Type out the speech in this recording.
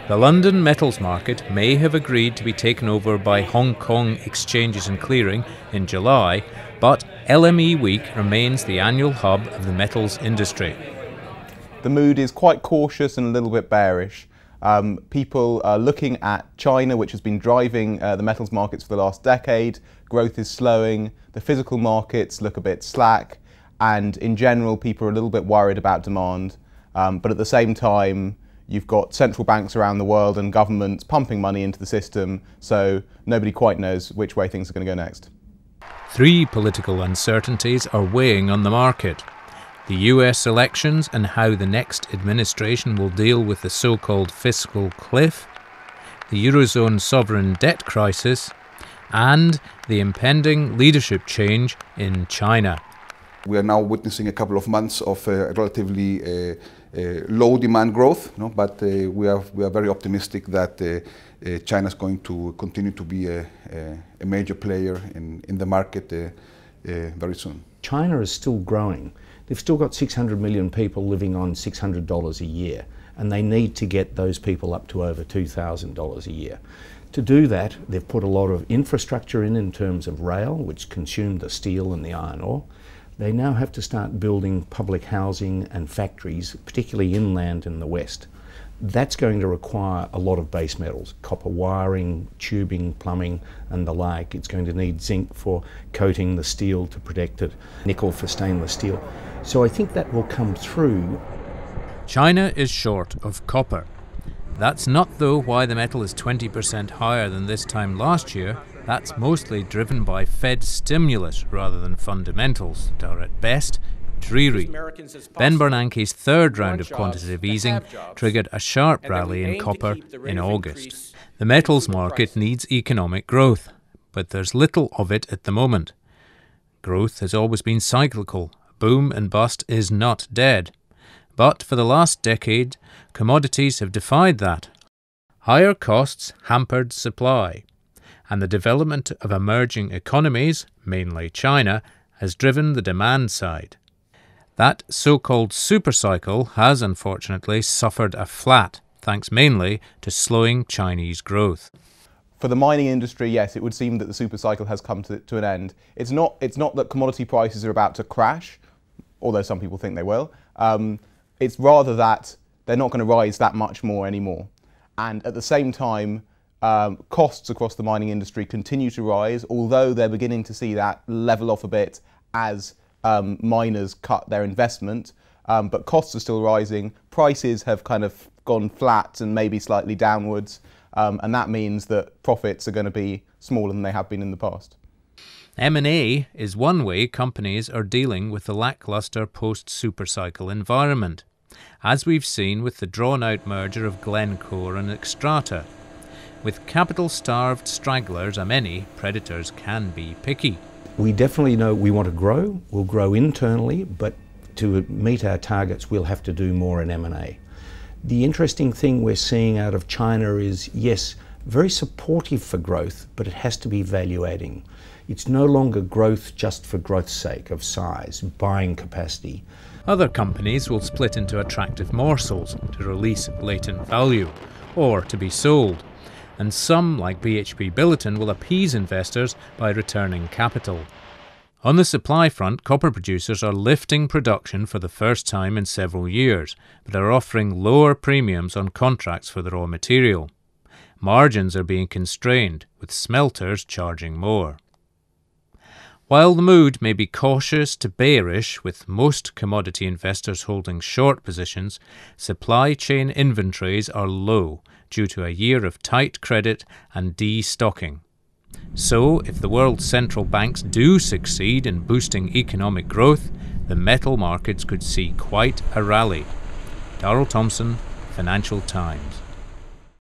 The London metals market may have agreed to be taken over by Hong Kong Exchanges and Clearing in July, but LME Week remains the annual hub of the metals industry. The mood is quite cautious and a little bit bearish. People are looking at China, which has been driving the metals markets for the last decade. Growth is slowing, the physical markets look a bit slack, and in general people are a little bit worried about demand. But at the same time, you've got central banks around the world and governments pumping money into the system, so nobody quite knows which way things are going to go next. Three political uncertainties are weighing on the market: the US elections and how the next administration will deal with the so-called fiscal cliff, the eurozone sovereign debt crisis, and the impending leadership change in China. We are now witnessing a couple of months of relatively low demand growth, but we are very optimistic that China is going to continue to be a major player in the market very soon. China is still growing. They've still got 600 million people living on $600 a year, and they need to get those people up to over $2,000 a year. To do that, they've put a lot of infrastructure in terms of rail, which consumed the steel and the iron ore. They now have to start building public housing and factories, particularly inland in the west. That's going to require a lot of base metals: copper wiring, tubing, plumbing and the like. It's going to need zinc for coating the steel to protect it, nickel for stainless steel. So I think that will come through. China is short of copper. That's not, though, why the metal is 20% higher than this time last year. That's mostly driven by Fed stimulus rather than fundamentals, that are at best dreary. Ben Bernanke's third round of quantitative easing triggered a sharp rally in copper in August. The metals market needs economic growth, but there's little of it at the moment. Growth has always been cyclical. Boom and bust is not dead. But for the last decade, commodities have defied that. Higher costs hampered supply, and the development of emerging economies, mainly China, has driven the demand side. That so-called supercycle has unfortunately suffered a flat, thanks mainly to slowing Chinese growth. For the mining industry, yes, it would seem that the supercycle has come to an end. It's not that commodity prices are about to crash, although some people think they will. It's rather that they're not going to rise that much more anymore. And at the same time, costs across the mining industry continue to rise, although they're beginning to see that level off a bit as miners cut their investment. But costs are still rising. Prices have kind of gone flat and maybe slightly downwards. And that means that profits are going to be smaller than they have been in the past. M&A is one way companies are dealing with the lacklustre post-supercycle environment, as we've seen with the drawn-out merger of Glencore and Xstrata. With capital-starved stragglers a many, predators can be picky. We definitely know we want to grow. We'll grow internally, but to meet our targets, we'll have to do more in M&A. The interesting thing we're seeing out of China is, yes, very supportive for growth, but it has to be value-adding. It's no longer growth just for growth's sake, of size, buying capacity. Other companies will split into attractive morsels to release latent value, or to be sold. And some, like BHP Billiton, will appease investors by returning capital. On the supply front, copper producers are lifting production for the first time in several years, but are offering lower premiums on contracts for the raw material. Margins are being constrained, with smelters charging more. While the mood may be cautious to bearish, with most commodity investors holding short positions, supply chain inventories are low due to a year of tight credit and destocking. So, if the world's central banks do succeed in boosting economic growth, the metal markets could see quite a rally. Darryl Thomson, Financial Times.